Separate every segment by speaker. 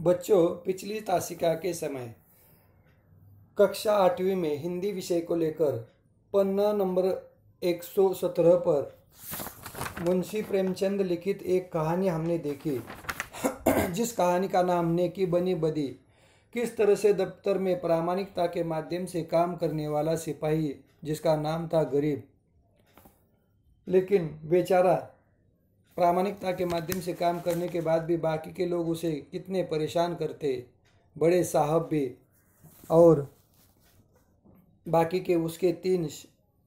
Speaker 1: बच्चों, पिछली तासिका के समय कक्षा 8वीं में हिंदी विषय को लेकर पन्ना नंबर 117 पर मुंशी प्रेमचंद लिखित एक कहानी हमने देखी जिस कहानी का नाम नेकी बनी बदी। किस तरह से दफ्तर में प्रामाणिकता के माध्यम से काम करने वाला सिपाही जिसका नाम था गरीब, लेकिन बेचारा प्रामाणिकता के माध्यम से काम करने के बाद भी बाकी के लोग उसे कितने परेशान करते, बड़े साहब भी और बाकी के उसके 3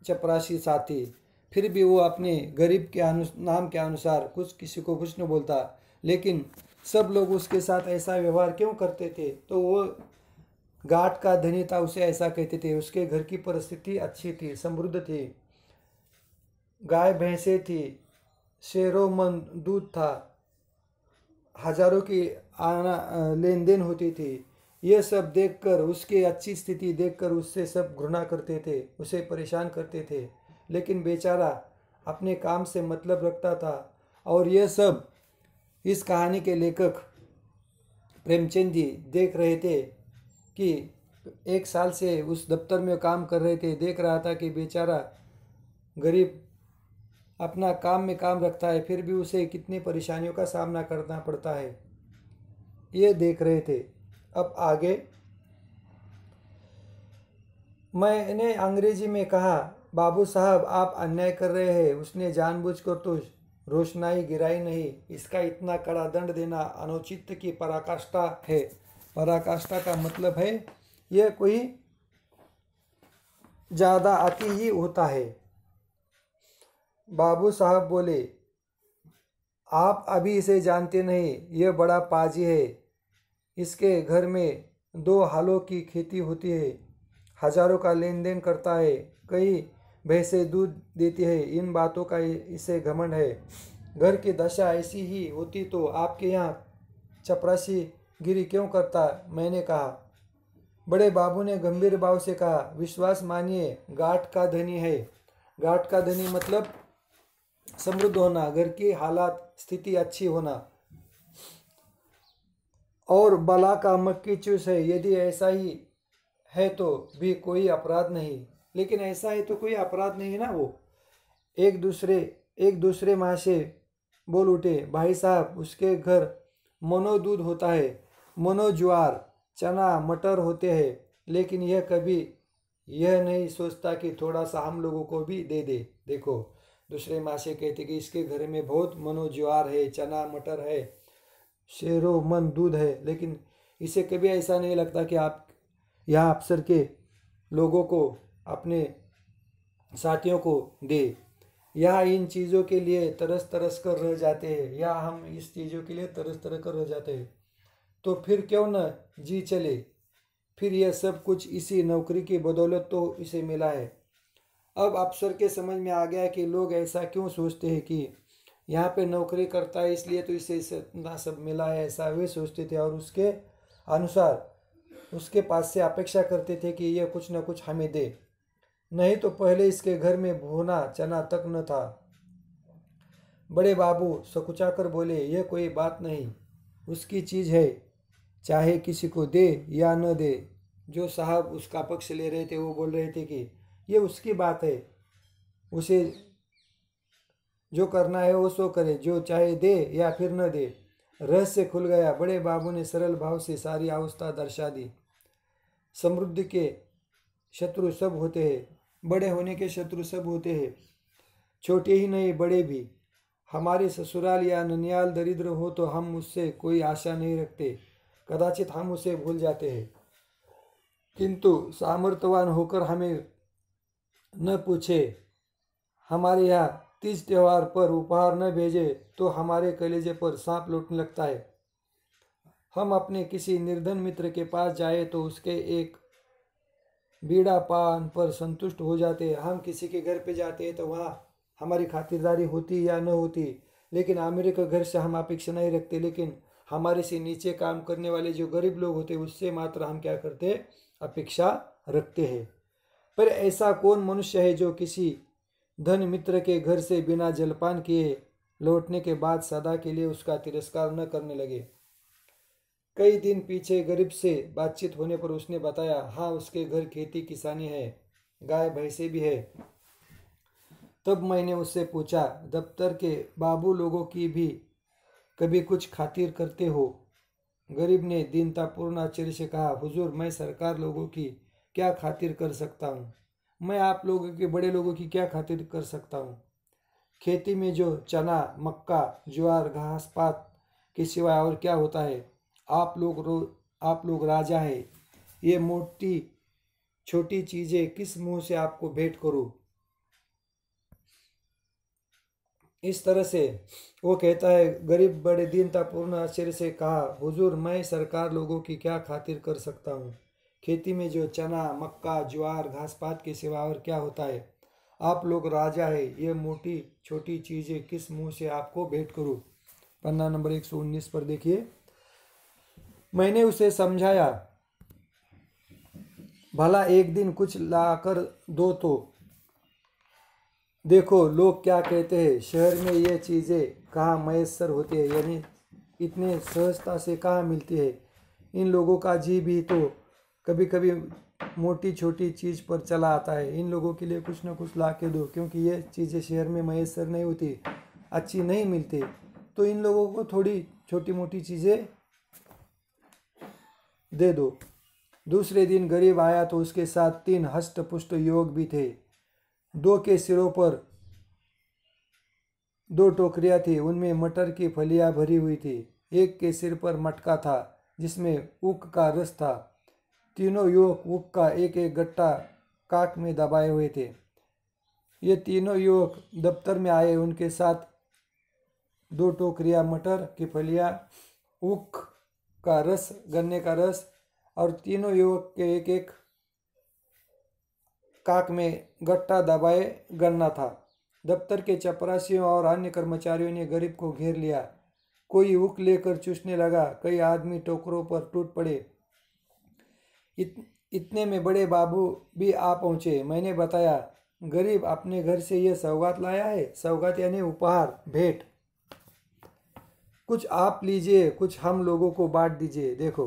Speaker 1: चपरासी साथी, फिर भी वो अपने गरीब के नाम के अनुसार कुछ किसी को कुछ नहीं बोलता। लेकिन सब लोग उसके साथ ऐसा व्यवहार क्यों करते थे? तो वो घाट का धनी था, उसे ऐसा कहते थे। उसके घर की परिस्थिति अच्छी थी, समृद्ध थी, गाय भैंसे थी, शेरों मन दूध था, हजारों की आना लेन देन होती थी। ये सब देखकर, उसकी अच्छी स्थिति देखकर उससे सब घृणा करते थे, उसे परेशान करते थे। लेकिन बेचारा अपने काम से मतलब रखता था। और यह सब इस कहानी के लेखक प्रेमचंद जी देख रहे थे कि 1 साल से उस दफ्तर में काम कर रहे थे। देख रहा था कि बेचारा गरीब अपना काम में काम रखता है, फिर भी उसे कितनी परेशानियों का सामना करना पड़ता है, ये देख रहे थे। अब आगे मैंने अंग्रेजी में कहा, बाबू साहब आप अन्याय कर रहे हैं। उसने जानबूझकर तो रोशनाई गिराई नहीं। इसका इतना कड़ा दंड देना अनुचित की पराकाष्ठा है। पराकाष्ठा का मतलब है यह कोई ज़्यादा अति ही होता है। बाबू साहब बोले, आप अभी इसे जानते नहीं, यह बड़ा पाजी है। इसके घर में 2 हालों की खेती होती है, हजारों का लेन देन करता है, कई भैंसे दूध देती है। इन बातों का इसे घमंड है। घर की दशा ऐसी ही होती तो आपके यहाँ चपरासी गिरी क्यों करता? मैंने कहा। बड़े बाबू ने गंभीर भाव से कहा, विश्वास मानिए, घाट का धनी है। घाट का धनी मतलब समृद्ध होना, घर की हालात स्थिति अच्छी होना, और बला का मक्की चूस है। यदि ऐसा ही है तो भी कोई अपराध नहीं। लेकिन ऐसा है तो कोई अपराध नहीं ना। वो एक दूसरे माँ से बोल उठे, भाई साहब उसके घर मनो दूध होता है, मनो ज्वार चना मटर होते हैं, लेकिन यह कभी यह नहीं सोचता कि थोड़ा सा हम लोगों को भी दे दे। देखो, दूसरे माँ से कहते कि इसके घर में बहुत मनो ज्वार है, चना मटर है, शेरों मन दूध है, लेकिन इसे कभी ऐसा नहीं लगता कि आप यहाँ अफसर के लोगों को, अपने साथियों को दे। यहाँ इन चीज़ों के लिए तरस तरस कर रह जाते हैं, या हम इस चीज़ों के लिए तरस तरस कर रह जाते हैं, तो फिर क्यों न जी चले। फिर यह सब कुछ इसी नौकरी की बदौलत तो इसे मिला है। अब अफसर के समझ में आ गया कि लोग ऐसा क्यों सोचते हैं कि यहाँ पे नौकरी करता है इसलिए तो इसे इतना सब मिला है, ऐसा वे सोचते थे। और उसके अनुसार उसके पास से अपेक्षा करते थे कि यह कुछ न कुछ हमें दे, नहीं तो पहले इसके घर में भुना चना तक न था। बड़े बाबू सकुचाकर बोले, यह कोई बात नहीं, उसकी चीज़ है, चाहे किसी को दे या न दे। जो साहब उसका पक्ष ले रहे थे वो बोल रहे थे कि ये उसकी बात है, उसे जो करना है वो सो करे, जो चाहे दे या फिर न दे। रहस्य खुल गया। बड़े बाबू ने सरल भाव से सारी अवस्था दर्शा दी। समृद्धि के शत्रु सब होते हैं, बड़े होने के शत्रु सब होते हैं, छोटे ही नहीं बड़े भी। हमारे ससुराल या ननियाल दरिद्र हो तो हम उससे कोई आशा नहीं रखते, कदाचित हम उसे भूल जाते हैं। किंतु सामर्थ्यवान होकर हमें न पूछे, हमारे यहाँ तीज त्योहार पर उपहार न भेजे तो हमारे कलेजे पर सांप लौटने लगता है। हम अपने किसी निर्धन मित्र के पास जाए तो उसके एक बीड़ा पान पर संतुष्ट हो जाते हैं। हम किसी के घर पे जाते हैं तो वहाँ हमारी खातिरदारी होती या न होती, लेकिन आमिर के घर से हम अपेक्षा नहीं रखते। लेकिन हमारे से नीचे काम करने वाले जो गरीब लोग होते हैं उससे मात्र हम क्या करते, अपेक्षा रखते हैं। पर ऐसा कौन मनुष्य है जो किसी धन मित्र के घर से बिना जलपान किए लौटने के बाद सदा के लिए उसका तिरस्कार न करने लगे। कई दिन पीछे गरीब से बातचीत होने पर उसने बताया, हाँ उसके घर खेती किसानी है, गाय भैंसे भी है। तब मैंने उससे पूछा, दफ्तर के बाबू लोगों की भी कभी कुछ खातिर करते हो? गरीब ने दीनतापूर्ण आश्चर्य से कहा, हुजूर मैं सरकार लोगों की क्या खातिर कर सकता हूँ? मैं आप लोगों के बड़े लोगों की क्या खातिर कर सकता हूँ? खेती में जो चना मक्का ज्वार घास पात के सिवाय और क्या होता है? आप लोग राजा है, ये मोटी छोटी चीजें किस मुंह से आपको भेंट करूं? इस तरह से वो कहता है। गरीब बड़े दीनतापूर्ण आश्चर्य से कहा, हुजूर मैं सरकार लोगों की क्या खातिर कर सकता हूँ? खेती में जो चना मक्का ज्वार घास पात के सिवा और क्या होता है? आप लोग राजा है, ये मोटी छोटी चीजें किस मुंह से आपको भेंट करूं? पन्ना नंबर 119 पर देखिए। मैंने उसे समझाया, भला एक दिन कुछ लाकर दो तो देखो लोग क्या कहते हैं। शहर में ये चीज़ें कहाँ मैसर होती है, यानी इतने सहजता से कहाँ मिलती है। इन लोगों का जी भी तो कभी कभी मोटी छोटी चीज़ पर चला आता है। इन लोगों के लिए कुछ ना कुछ ला के दो, क्योंकि ये चीज़ें शहर में मैसर नहीं होती, अच्छी नहीं मिलती। तो इन लोगों को थोड़ी छोटी मोटी चीज़ें दे दो। दूसरे दिन गरीब आया तो उसके साथ 3 हष्ट पुष्ट युवक भी थे। 2 के सिरों पर 2 टोकरियां थी, उनमें मटर की फलियां भरी हुई थी। एक के सिर पर मटका था जिसमें ऊख का रस था। तीनों युवक ऊख का एक एक गट्टा काक में दबाए हुए थे। ये तीनों युवक दफ्तर में आए, उनके साथ 2 टोकरियां मटर की फलियां, ऊख का रस गन्ने का रस, और तीनों युवक के एक एक काक में गट्टा दबाए गन्ना था। दफ्तर के चपरासियों और अन्य कर्मचारियों ने गरीब को घेर लिया। कोई ऊख लेकर चूसने लगा, कई आदमी टोकरों पर टूट पड़े। इतने में बड़े बाबू भी आ पहुंचे। मैंने बताया, गरीब अपने घर से यह सौगात लाया है। सौगात यानी उपहार, भेंट। कुछ आप लीजिए, कुछ हम लोगों को बांट दीजिए। देखो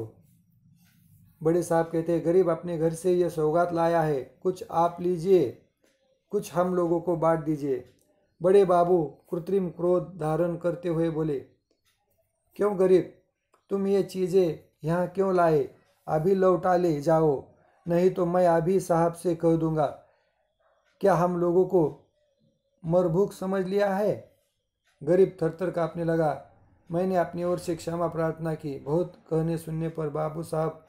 Speaker 1: बड़े साहब कहते हैं, गरीब अपने घर से यह सौगात लाया है, कुछ आप लीजिए, कुछ हम लोगों को बांट दीजिए। बड़े बाबू कृत्रिम क्रोध धारण करते हुए बोले, क्यों गरीब, तुम ये चीज़ें यहाँ क्यों लाए? अभी लौटा ले जाओ, नहीं तो मैं अभी साहब से कह दूंगा। क्या हम लोगों को मरभूख समझ लिया है? गरीब थरथर कांपने लगा। मैंने अपनी ओर से क्षमा प्रार्थना की। बहुत कहने सुनने पर बाबू साहब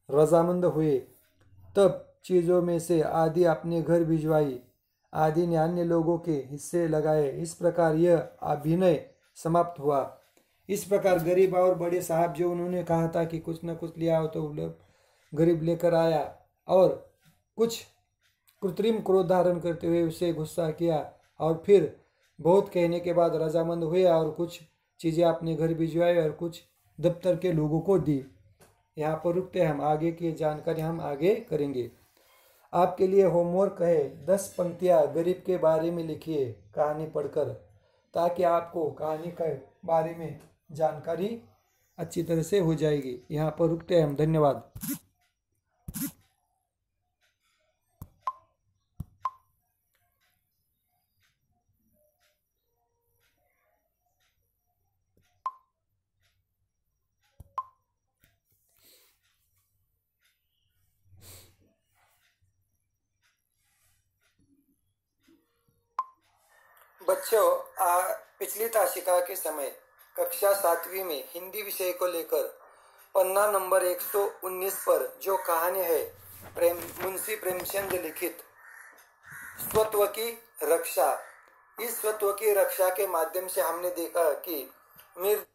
Speaker 1: रजामंद हुए। तब चीज़ों में से आधी अपने घर भिजवाई, आधी ने अन्य लोगों के हिस्से लगाए। इस प्रकार यह अभिनय समाप्त हुआ। इस प्रकार गरीब और बड़े साहब, जो उन्होंने कहा था कि कुछ न कुछ लिया हो, तो गरीब लेकर आया और कुछ कृत्रिम क्रोध धारण करते हुए उसे गुस्सा किया, और फिर बहुत कहने के बाद रजामंद हुए और कुछ चीज़ें अपने घर भिजवाई और कुछ दफ्तर के लोगों को दी। यहाँ पर रुकते हैं हम, आगे की जानकारी हम आगे करेंगे। आपके लिए होमवर्क है, 10 पंक्तियाँ गरीब के बारे में लिखिए कहानी पढ़कर, ताकि आपको कहानी के बारे में जानकारी अच्छी तरह से हो जाएगी। यहाँ पर रुकते हैं हम। धन्यवाद। बच्चों, पिछली ताशिका के समय कक्षा 7वीं में हिंदी विषय को लेकर पन्ना नंबर 119 पर जो कहानी है, मुंशी प्रेमचंद लिखित स्वत्व की रक्षा, इस स्वत्व की रक्षा के माध्यम से हमने देखा कि मीर